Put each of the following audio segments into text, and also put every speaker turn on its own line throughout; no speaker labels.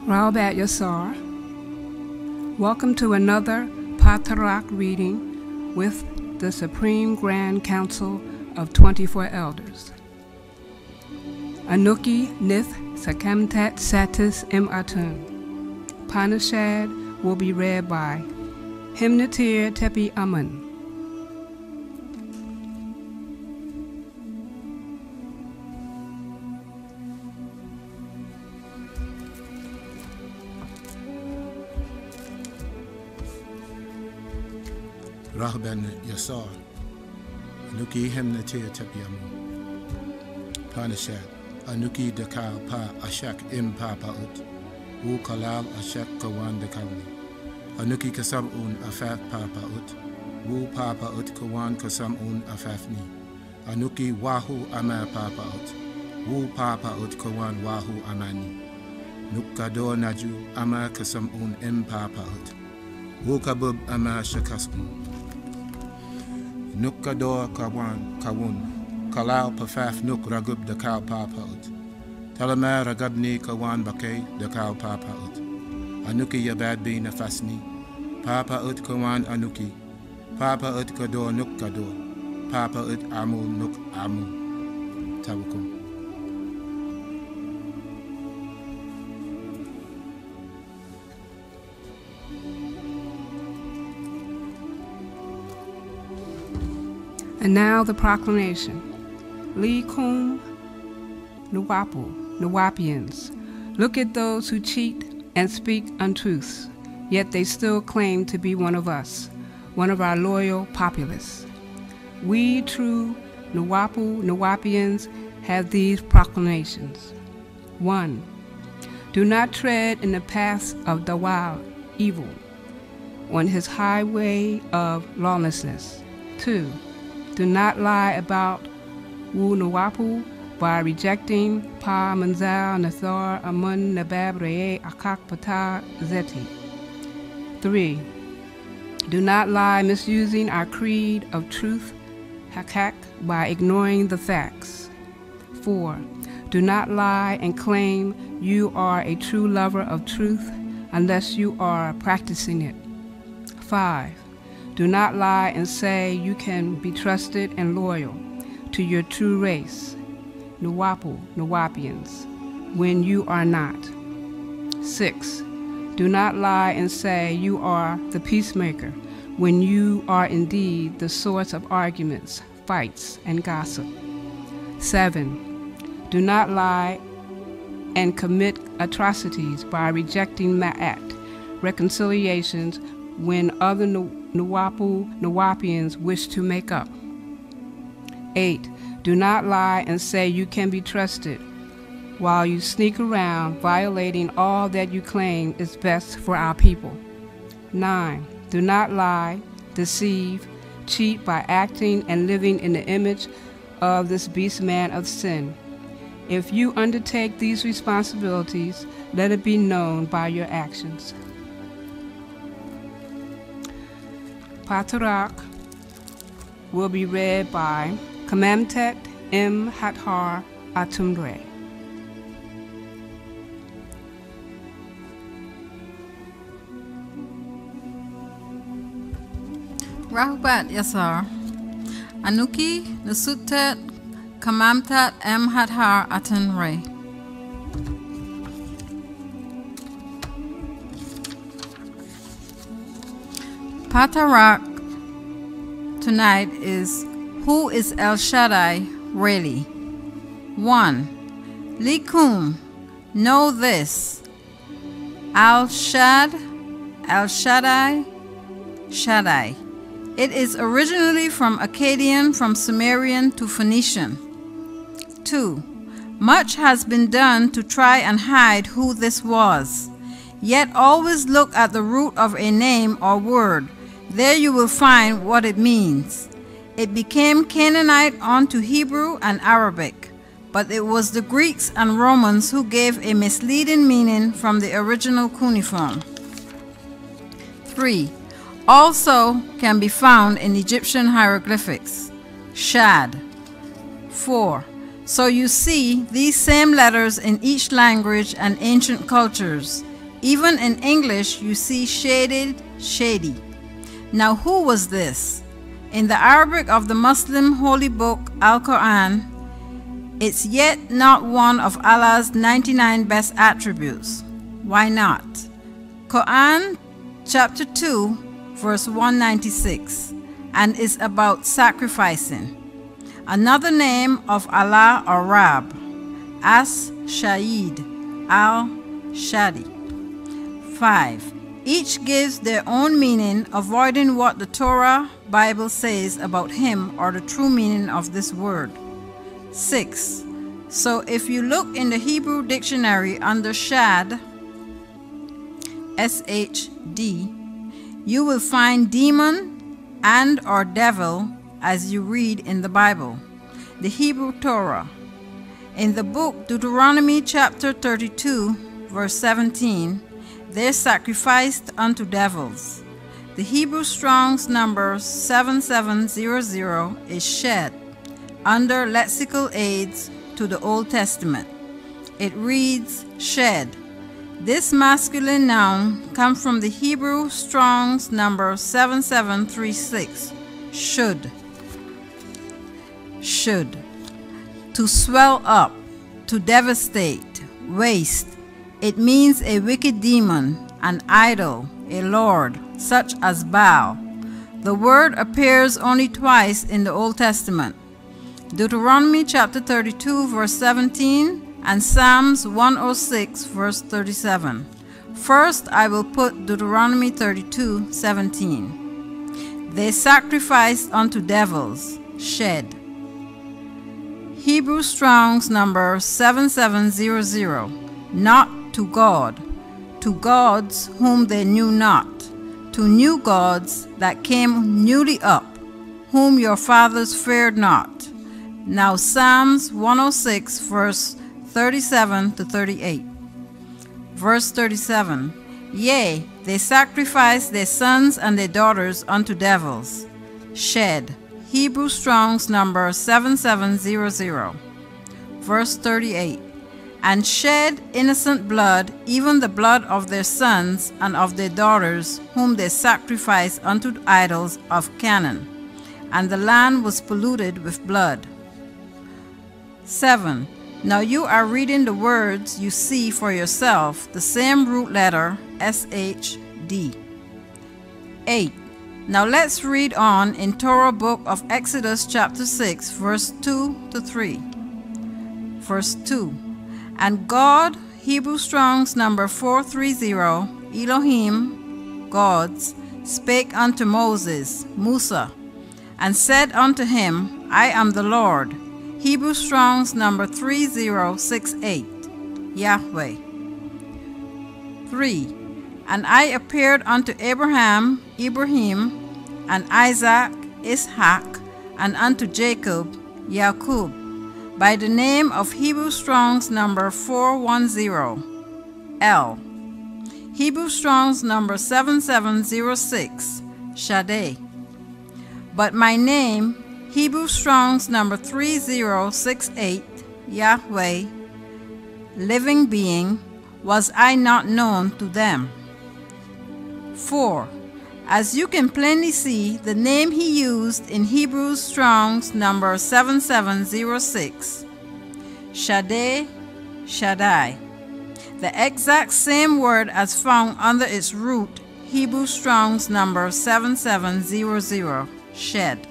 Raobat Yassar. Welcome to another Paa Taraq reading with the Supreme Grand Council of 24 Elders. Anuki Nith Sakamtat Satis M. Atun. Panashad will be read by Himnatir Tepi Amun.
Raobat Yassar, Anuki Himnatir Tepi Amun. Panashad, Anuki Dakal Pa Ashak Im Pa Paut, Wu Kalal Ashak Kawan Dekalni. Anuki Kasam Un Afaf Pa Paut, Wu Pa Paut Kawan Kasam Un Afafni. Anuki Wahu Ama Pa Paut, Wu Pa Paut Kawan Wahu Amani. Nukado Naju Ama Kasam Un Im Pa Paut, Wu Kabub Ama Shakas Un. Nukador Kawan Kawun, Kalal Pafaf Nuk Ragub the Kal Papaut, Talama Ragabni Kawan Bakay the Kal Papaut, Anuki Yabad Bi Nafasni, Papaut Kawan Anuki, Papaut Kador Nuk Kador, Papaut Amu Nuk Amu, Tawakum.
And now the proclamation. Likum Nuwapu, Nuwapians. Look at those who cheat and speak untruths, yet they still claim to be one of us, one of our loyal populace. We true Nuwapu, Nuwapians have these proclamations. 1. Do not tread in the paths of the wild evil on his highway of lawlessness. 2. Do not lie about Wu Nuwapu by rejecting Pa Manzal Nathar Amun Nabab Reye Akak Pata Zeti. 3. Do not lie misusing our creed of truth, Hakak, by ignoring the facts. 4. Do not lie and claim you are a true lover of truth unless you are practicing it. 5. Do not lie and say you can be trusted and loyal to your true race, Nuwapu, Nuwapians, when you are not. 6. Do not lie and say you are the peacemaker when you are indeed the source of arguments, fights, and gossip. 7. Do not lie and commit atrocities by rejecting ma'at, reconciliations, when other Nuwapu, Nuwapians wish to make up. 8. Do not lie and say you can be trusted while you sneak around violating all that you claim is best for our people. 9. Do not lie, deceive, cheat by acting and living in the image of this beast man of sin. If you undertake these responsibilities, let it be known by your actions. Paa Taraq will be read by Kamamtet M. Hathar Atumre.
Raobat Yassar, Anuki Nasutet Kamamtet M. Hathar Atumre. Paa Taraq tonight is Who is El Shaddai Really? 1. Likum, know this. El Shaddai, Shaddai. It is originally from Akkadian, from Sumerian to Phoenician. 2. Much has been done to try and hide who this was. Yet always look at the root of a name or word. There you will find what it means. It became Canaanite onto Hebrew and Arabic, but it was the Greeks and Romans who gave a misleading meaning from the original cuneiform. 3. Also can be found in Egyptian hieroglyphics. Shad. 4. So you see these same letters in each language and ancient cultures. Even in English, you see shaded, shady. Now, who was this? In the Arabic of the Muslim holy book, Al-Quran, it's yet not one of Allah's 99 best attributes. Why not? Quran chapter 2, verse 196, and is about sacrificing. Another name of Allah or Rab, As-Shahid, Al-Shadi. 5. Each gives their own meaning, avoiding what the Torah Bible says about him or the true meaning of this word. 6. So if you look in the Hebrew dictionary under Shad, S-H-D, you will find demon and or devil as you read in the Bible, the Hebrew Torah. In the book Deuteronomy chapter 32, verse 17, they sacrificed unto devils. The Hebrew Strong's number 7700 is shed under lexical aids to the Old Testament. It reads shed. This masculine noun comes from the Hebrew Strong's number 7736, should. Should. To swell up, to devastate, waste. It means a wicked demon, an idol, a lord, such as Baal. The word appears only twice in the Old Testament. Deuteronomy chapter 32, verse 17, and Psalms 106, verse 37. First, I will put Deuteronomy 32, 17. They sacrificed unto devils, shed. Hebrew Strong's number 7700, not to God, to gods whom they knew not, to new gods that came newly up, whom your fathers feared not. Now Psalms 106, verse 37 to 38. Verse 37. Yea, they sacrificed their sons and their daughters unto devils. Shed. Hebrew Strong's number 7700. Verse 38. And shed innocent blood, even the blood of their sons and of their daughters, whom they sacrificed unto idols of Canaan. And the land was polluted with blood. 7. Now you are reading the words you see for yourself, the same root letter, S-H-D. 8. Now let's read on in Torah book of Exodus chapter 6, verse 2 to 3. Verse 2. And God, Hebrew Strong's number 430, Elohim, gods, spake unto Moses, Musa, and said unto him, I am the Lord. Hebrew Strong's number 3068, Yahweh. 3. And I appeared unto Ibrahim, and Isaac, Ishak, and unto Jacob, Jacob, by the name of Hebrew Strong's number 410, El. Hebrew Strong's number 7706, Shaddai. But my name, Hebrew Strong's number 3068, Yahweh, living being, was I not known to them. 4. As you can plainly see, the name he used in Hebrew Strong's number 7706, Shaddai, Shaddai, the exact same word as found under its root, Hebrew Strong's number 7700, shed.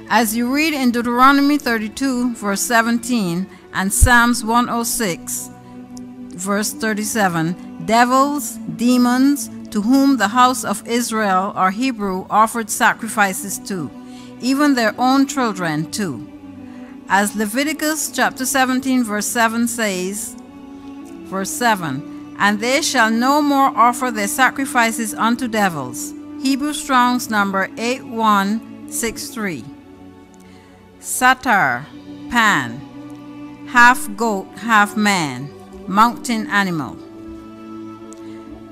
As you read in Deuteronomy 32, verse 17, and Psalms 106, verse 37, devils, demons, to whom the house of Israel or Hebrew offered sacrifices to, even their own children too. As Leviticus chapter 17, verse 7 says, verse 7, and they shall no more offer their sacrifices unto devils. Hebrew Strong's number 8163. Satar, Pan, half goat, half man, mountain animal.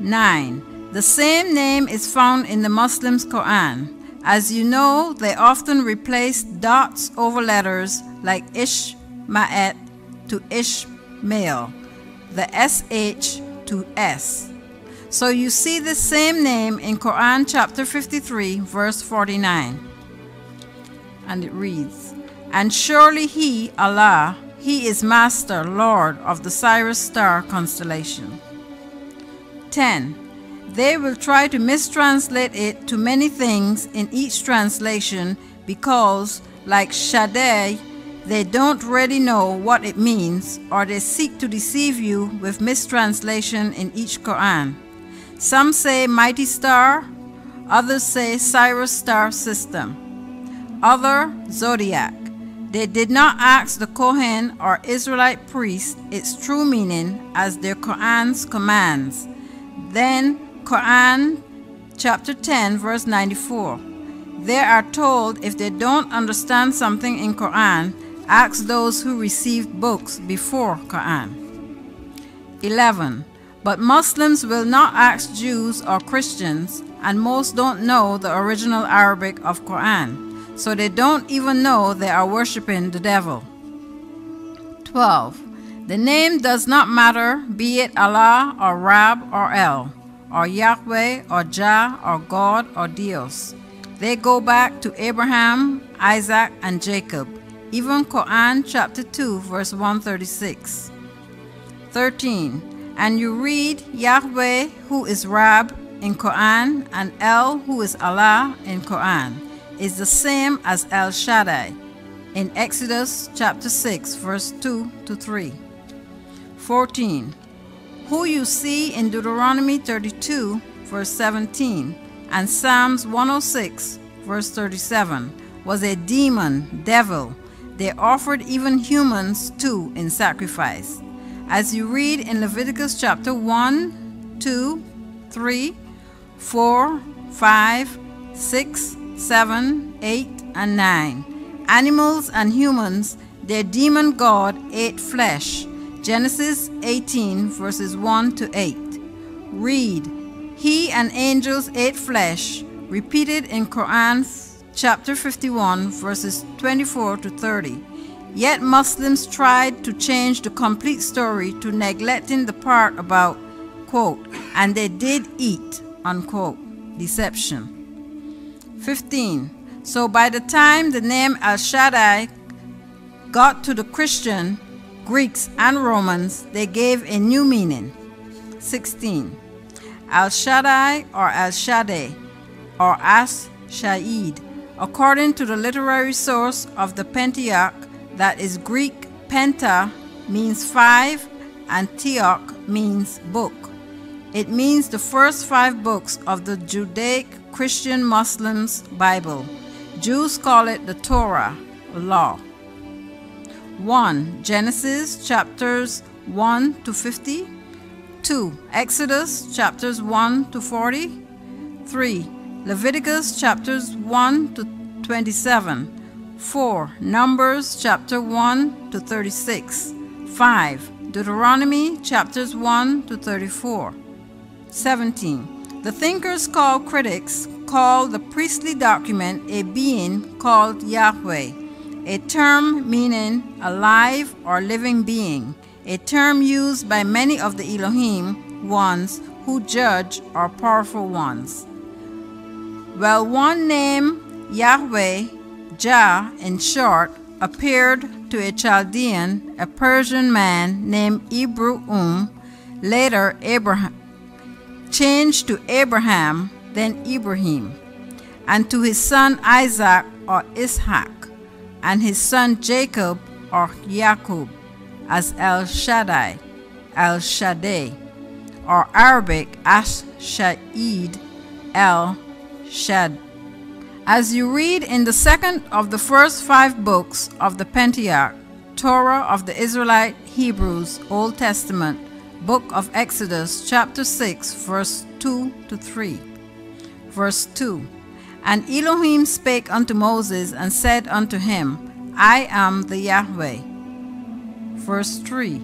9. The same name is found in the Muslims' Quran. As you know, they often replace dots over letters like Ishma'et to Ishmael. The SH to S. So you see the same name in Quran chapter 53 verse 49. And it reads, "And surely He, Allah, He is Master, Lord of the Sirius star constellation." 10. They will try to mistranslate it to many things in each translation because, like Shaddai, they don't really know what it means, or they seek to deceive you with mistranslation in each Quran. Some say mighty star, others say Sirius star system, other zodiac. They did not ask the Kohen or Israelite priest its true meaning as their Quran's commands. Then Quran chapter 10 verse 94. They are told if they don't understand something in Quran, ask those who received books before Quran. 11. But Muslims will not ask Jews or Christians, and most don't know the original Arabic of Quran, so they don't even know they are worshiping the devil. 12. The name does not matter, be it Allah or Rab or El, or Yahweh or Jah or God or Dios. They go back to Abraham, Isaac, and Jacob. Even Quran chapter 2 verse 136. 13. And you read Yahweh who is Rab in Quran and El who is Allah in Quran is the same as El Shaddai in Exodus chapter 6 verse 2 to 3. 14. Who you see in Deuteronomy 32 verse 17 and Psalms 106 verse 37 was a demon, devil. They offered even humans too in sacrifice. As you read in Leviticus chapter 1, 2, 3, 4, 5, 6, 7, 8, and 9. Animals and humans, their demon god ate flesh. Genesis 18 verses 1 to 8. Read, he and angels ate flesh, repeated in Quran chapter 51 verses 24 to 30. Yet Muslims tried to change the complete story to neglecting the part about, quote, and they did eat, unquote, deception. 15. So by the time the name El Shaddai got to the Christian, Greeks, and Romans, they gave a new meaning. 16. El Shaddai or El Shaddai or As Sha'id, according to the literary source of the Pentateuch, that is Greek, penta means 5 and teok means book. It means the first 5 books of the Judaic Christian Muslims Bible. Jews call it the Torah, law. 1. Genesis chapters 1 to 50. 2. Exodus chapters 1 to 40. 3. Leviticus chapters 1 to 27. 4. Numbers chapter 1 to 36. 5. Deuteronomy chapters 1 to 34. 17. The thinkers called critics call the priestly document a being called Yahweh, a term meaning alive or living being, a term used by many of the Elohim ones who judge or powerful ones. Well, one name, Yahweh, Jah in short, appeared to a Chaldean, a Persian man named Ibru, later Abraham, changed to Abraham, then Ibrahim, and to his son Isaac or Ishaq, and his son Jacob or Yaqub as El Shaddai, El Shaddai, or Arabic As Sha'id, El Shaddai. As you read in the second of the first 5 books of the Pentateuch, Torah of the Israelite Hebrews, Old Testament, Book of Exodus, chapter 6, verse 2 to 3. Verse 2. And Elohim spake unto Moses and said unto him, I am the Yahweh. Verse 3.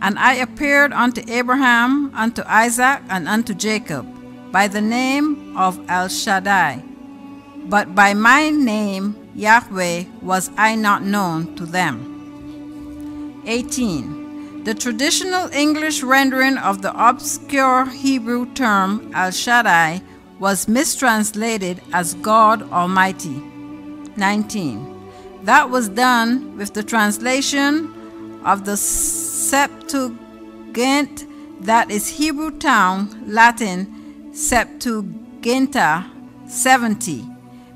And I appeared unto Abraham, unto Isaac, and unto Jacob, by the name of El Shaddai. But by my name, Yahweh, was I not known to them. 18. The traditional English rendering of the obscure Hebrew term El Shaddai was mistranslated as God Almighty. 19. That was done with the translation of the Septuagint, that is Hebrew tongue, Latin Septuaginta 70,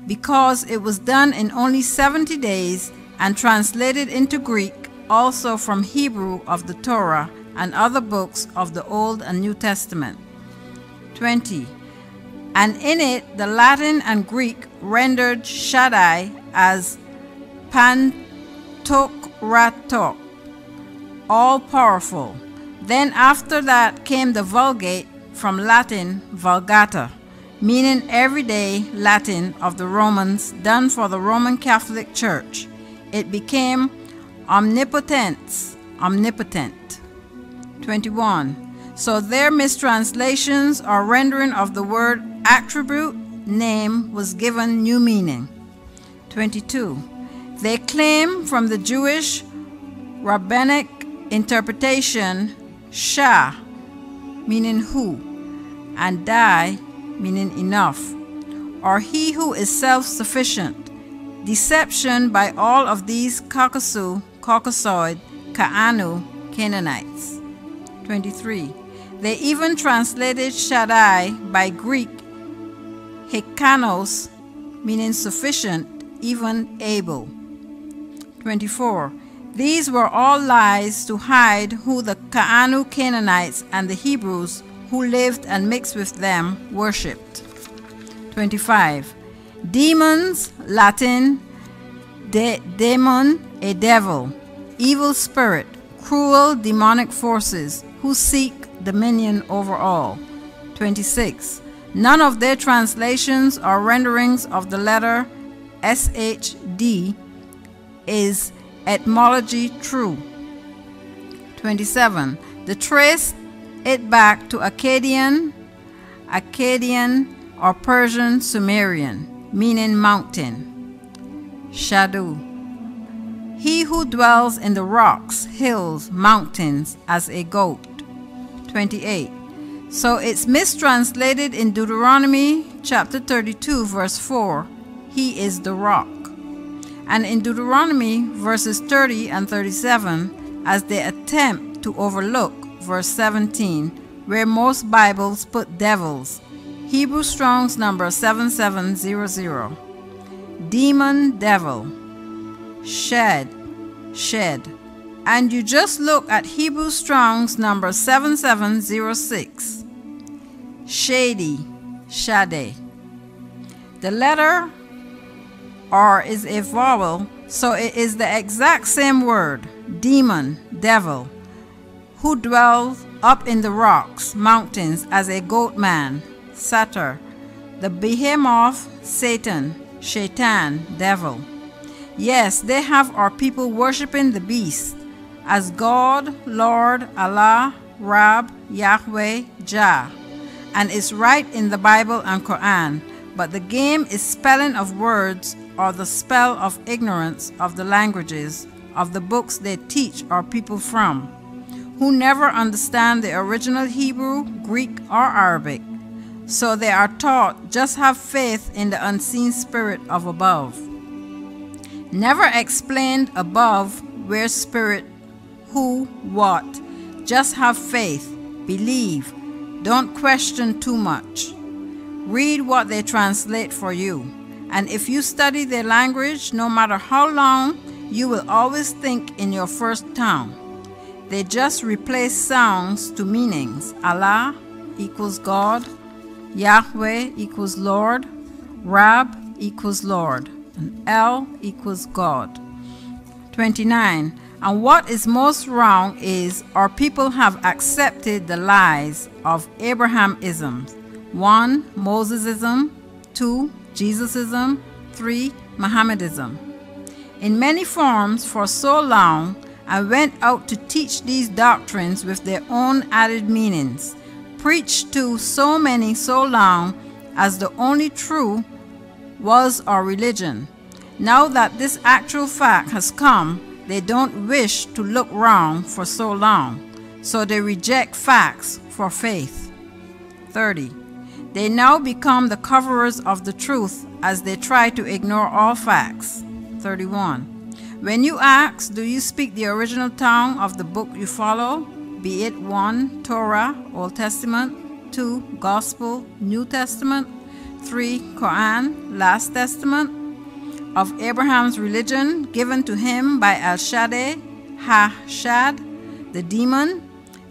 because it was done in only 70 days and translated into Greek also from Hebrew of the Torah and other books of the Old and New Testament. 20. And in it the Latin and Greek rendered Shaddai as Pantokrator, all-powerful. Then after that came the Vulgate, from Latin Vulgata, meaning everyday Latin of the Romans, done for the Roman Catholic Church. It became omnipotence, omnipotent. 21. So their mistranslations or rendering of the word attribute, name, was given new meaning. 22. They claim from the Jewish rabbinic interpretation Shah, meaning who, and Dai, meaning enough, or he who is self-sufficient. Deception by all of these Caucasoid, Kaanu, Canaanites. 23. They even translated Shaddai by Greek Hekanos, meaning sufficient, even able. 24. These were all lies to hide who the Kaanu Canaanites and the Hebrews who lived and mixed with them worshipped. 25. Demons, Latin demon, a devil, evil spirit, cruel demonic forces who seek dominion over all. 26. None of their translations or renderings of the letter SHD is etymology true. 27. They trace it back to Akkadian or Persian Sumerian, meaning mountain. Shadu, he who dwells in the rocks, hills, mountains, as a goat. 28. So it's mistranslated in Deuteronomy chapter 32 verse 4, he is the rock. And in Deuteronomy verses 30 and 37, as they attempt to overlook verse 17, where most Bibles put devils, Hebrew Strong's number 7700. Demon, devil, shed. And you just look at Hebrew Strong's number 7706. Shady, Shaddai. The letter R is a vowel, so it is the exact same word, demon, devil, who dwells up in the rocks, mountains, as a goat man, satyr, the behemoth, Satan, shaitan, devil. Yes, they have our people worshiping the beast as God, Lord, Allah, Rab, Yahweh, Jah. And it's right in the Bible and Quran, but the game is spelling of words or the spell of ignorance of the languages of the books they teach our people from, who never understand the original Hebrew, Greek, or Arabic. So they are taught, just have faith in the unseen spirit of above. Never explained above where spirit, who, what. Just have faith, believe, don't question too much. Read what they translate for you. And if you study their language, no matter how long, you will always think in your first tongue. They just replace sounds to meanings. Allah equals God, Yahweh equals Lord, Rab equals Lord, and El equals God. 29. And what is most wrong is our people have accepted the lies of Abrahamism. 1. Mosesism. 2. Jesusism. 3. Mohammedism. In many forms for so long, and went out to teach these doctrines with their own added meanings, preached to so many so long as the only true was our religion. Now that this actual fact has come, they don't wish to look wrong for so long, so they reject facts for faith. 30. They now become the coverers of the truth as they try to ignore all facts. 31. When you ask, do you speak the original tongue of the book you follow, be it 1. Torah, Old Testament, 2. Gospel, New Testament, 3. Quran, Last Testament, of Abraham's religion given to him by El Shaddai, Ha-Shad, the demon,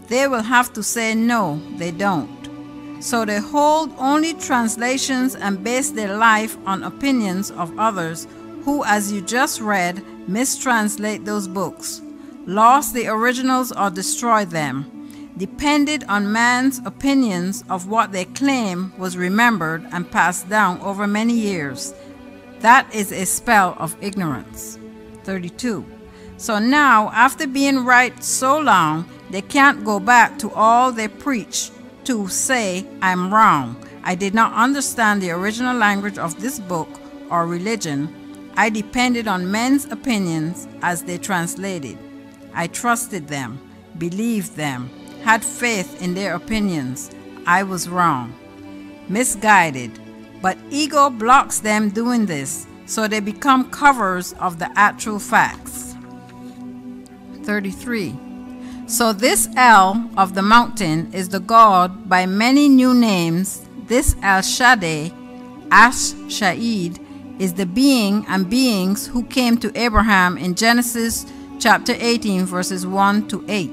they will have to say no, they don't. So they hold only translations and base their life on opinions of others who, as you just read, mistranslate those books, lost the originals or destroyed them, depended on man's opinions of what they claim was remembered and passed down over many years. That is a spell of ignorance. 32. So now, after being right so long, they can't go back to all they preach to say, I'm wrong. I did not understand the original language of this book or religion. I depended on men's opinions as they translated. I trusted them, believed them, had faith in their opinions. I was wrong, misguided, but ego blocks them doing this, so they become covers of the actual facts. 33. So this El of the mountain is the God by many new names. This El Shaddai, Ash-Sha'id, is the being and beings who came to Abraham in Genesis chapter 18 verses 1 to 8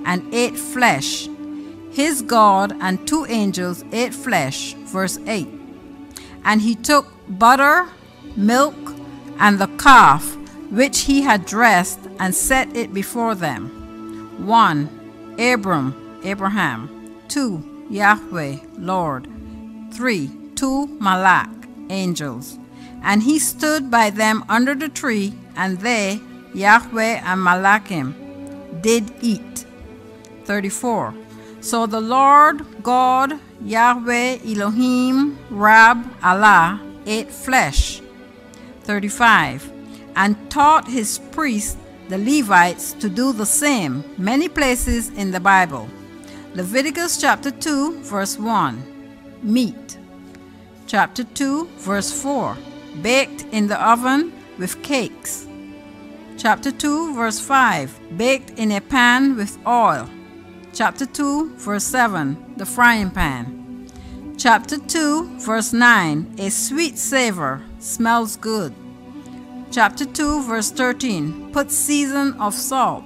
and ate flesh. His God and 2 angels ate flesh, verse 8. And he took butter, milk, and the calf which he had dressed and set it before them. 1. Abraham. 2. Yahweh, Lord. 3. 2 Malak, angels. And he stood by them under the tree, and they, Yahweh and Malakim, did eat. 34. So the Lord God, Yahweh, Elohim, Rab, Allah, ate flesh. 35. And taught his priests, the Levites, to do the same, many places in the Bible. Leviticus chapter 2, verse 1, meat. Chapter 2, verse 4, baked in the oven with cakes. Chapter 2, verse 5, baked in a pan with oil. Chapter 2, verse 7, the frying pan. Chapter 2, verse 9, a sweet savor, smells good. Chapter 2, verse 13, put season of salt.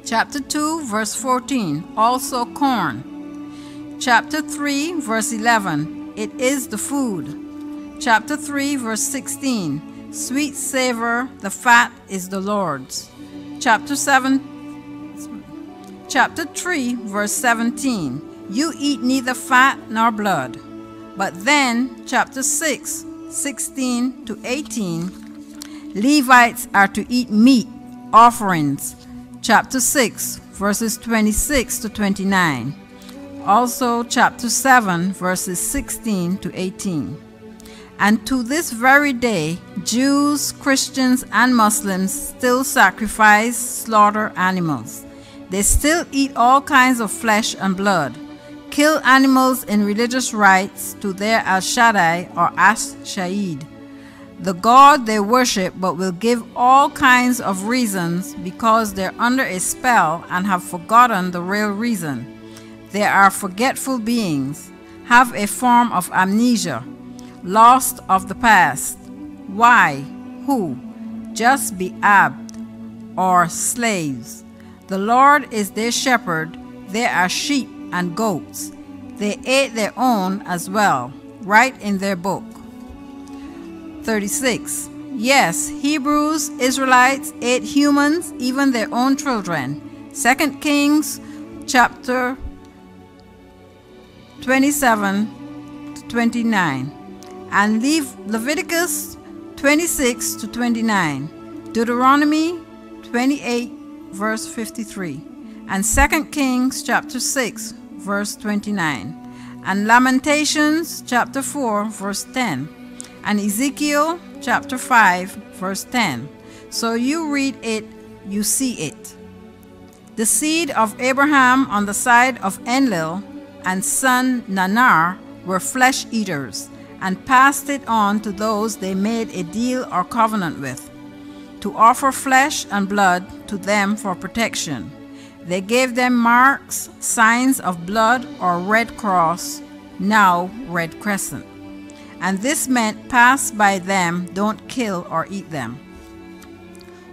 Chapter 2, verse 14, also corn. Chapter 3, verse 11, it is the food. Chapter 3, verse 16, sweet savor, the fat is the Lord's. Chapter 3, verse 17, you eat neither fat nor blood. But then, chapter 6, 16 to 18, Levites are to eat meat, offerings. Chapter 6, verses 26 to 29. Also, chapter 7, verses 16 to 18. And to this very day, Jews, Christians, and Muslims still sacrifice, slaughter animals. They still eat all kinds of flesh and blood, kill animals in religious rites to their El Shaddai or Ash-Sha'id, the God they worship, but will give all kinds of reasons because they're under a spell and have forgotten the real reason. They are forgetful beings, have a form of amnesia, lost of the past. Why? Who? Just be abd or slaves. The Lord is their shepherd. They are sheep and goats. They ate their own as well, right in their book. 36. Yes, Hebrews, Israelites ate humans, even their own children. 2 Kings chapter 27 to 29. And Leviticus 26 to 29. Deuteronomy 28 verse 53. And 2 Kings chapter 6 verse 29. And Lamentations chapter 4 verse 10. And Ezekiel chapter 5 verse 10. So you read it, you see it. The seed of Abraham on the side of Enlil and son Nanar were flesh eaters, and passed it on to those they made a deal or covenant with, to offer flesh and blood to them for protection. They gave them marks, signs of blood or red cross, now red crescent. And this meant pass by them, don't kill or eat them.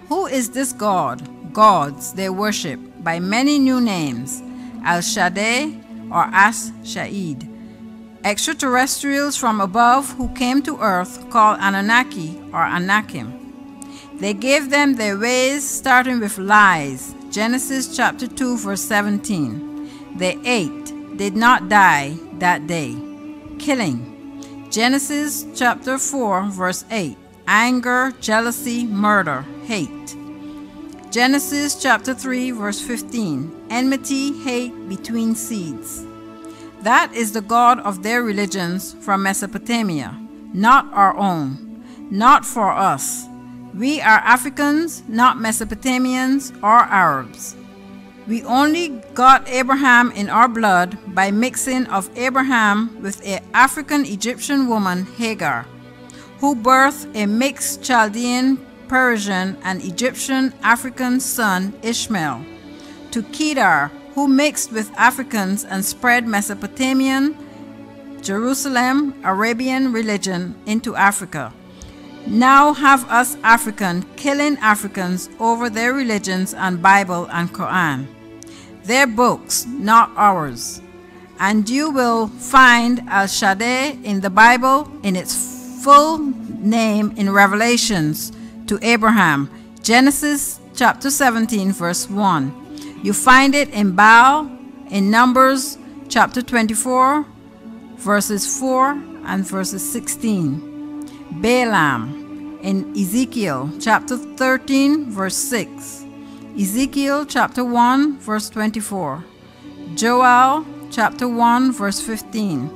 Who is this God? Gods they worship by many new names, El Shaddai or As Sha'id. Extraterrestrials from above who came to earth called Anunnaki or Anakim. They gave them their ways, starting with lies. Genesis chapter 2 verse 17. They ate, did not die that day. Killing. Genesis chapter 4 verse 8. Anger, jealousy, murder, hate. Genesis chapter 3 verse 15. Enmity, hate between seeds. That is the God of their religions from Mesopotamia, not our own, not for us. We are Africans, not Mesopotamians or Arabs. We only got Abraham in our blood by mixing of Abraham with an African Egyptian woman, Hagar, who birthed a mixed Chaldean, Persian, and Egyptian African son, Ishmael, to Kedar, who mixed with Africans and spread Mesopotamian, Jerusalem, Arabian religion into Africa. Now have us African killing Africans over their religions and Bible and Quran. Their books, not ours. And you will find El Shaddai in the Bible in its full name in Revelations to Abraham, Genesis chapter 17 verse 1. You find it in Baal in Numbers chapter 24 verses 4 and verses 16. Balaam in Ezekiel chapter 13 verse 6. Ezekiel chapter 1 verse 24. Joel chapter 1 verse 15.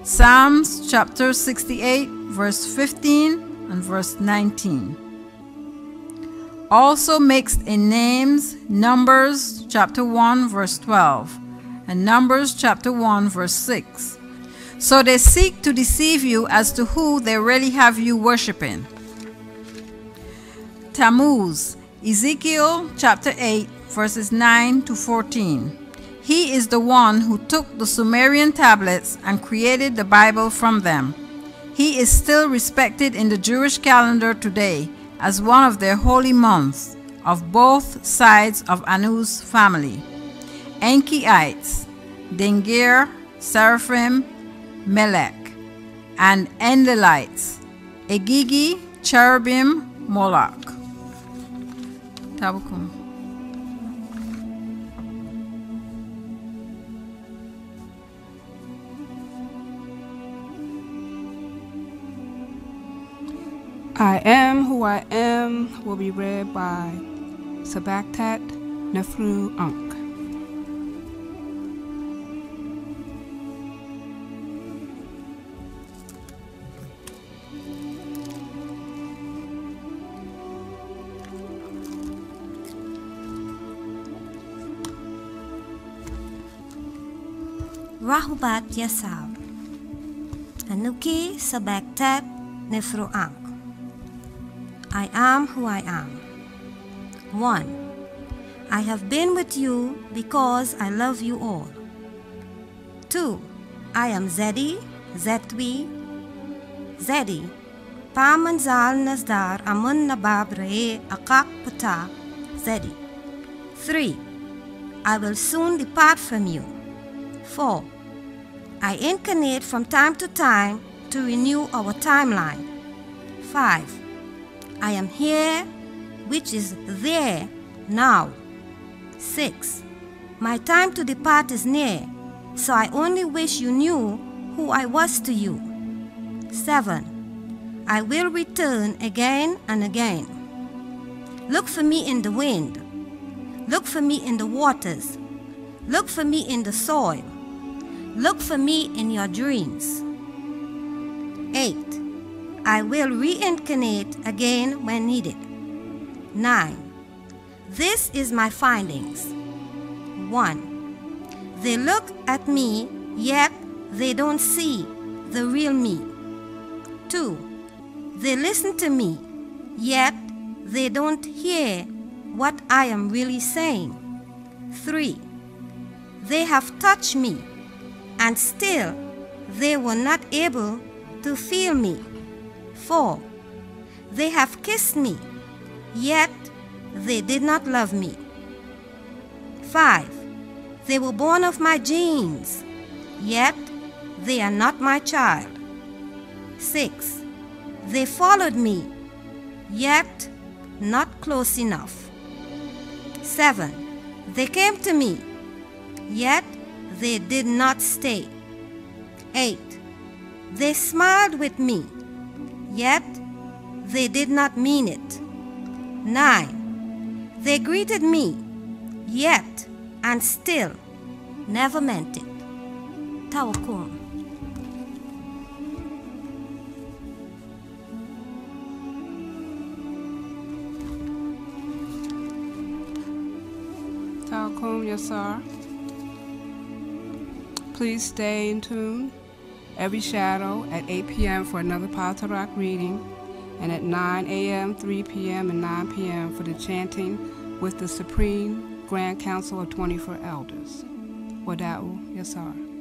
Psalms chapter 68 verse 15 and verse 19. Also mixed in names, Numbers chapter 1 verse 12 and Numbers chapter 1 verse 6. So they seek to deceive you as to who they really have you worshiping. Tammuz, Ezekiel chapter 8 verses 9 to 14. He is the one who took the Sumerian tablets and created the Bible from them. He is still respected in the Jewish calendar today as one of their holy months of both sides of Anu's family. Enkiites, Dengir, Seraphim, Melech, and Enlilites, Egigi, Cherubim, Moloch. Tabukum.
I Am Who I Am will be read by Sabaktat Nefru Ankh.
Rahubat Yasav Anuki Sabaktat Nefru Ankh. I am who I am. 1. I have been with you because I love you all. 2. I am Zedi, Zetwi, Zedi, Pa Manzal Nazdar Amun Nabab Re Akak Pata, Zedi. 3. I will soon depart from you. 4. I incarnate from time to time to renew our timeline. 5. I am here, which is there now. 6. My time to depart is near, so I only wish you knew who I was to you. 7. I will return again and again. Look for me in the wind. Look for me in the waters. Look for me in the soil. Look for me in your dreams. 8. I will reincarnate again when needed. 9. This is my findings. 1. They look at me, yet they don't see the real me. 2. They listen to me, yet they don't hear what I am really saying. 3. They have touched me, and still they were not able to feel me. 4. They have kissed me, yet they did not love me. 5. They were born of my genes, yet they are not my child. 6. They followed me, yet not close enough. 7. They came to me, yet they did not stay. 8. They smiled with me, yet they did not mean it. 9. They greeted me, yet and still never meant it. Tawakum.
Tawakum Yasar. Please stay in tune every shadow at 8 p.m. for another Paa Taraq reading, and at 9 a.m., 3 p.m., and 9 p.m. for the chanting with the Supreme Grand Council of 24 Elders. Wada'u Yasar.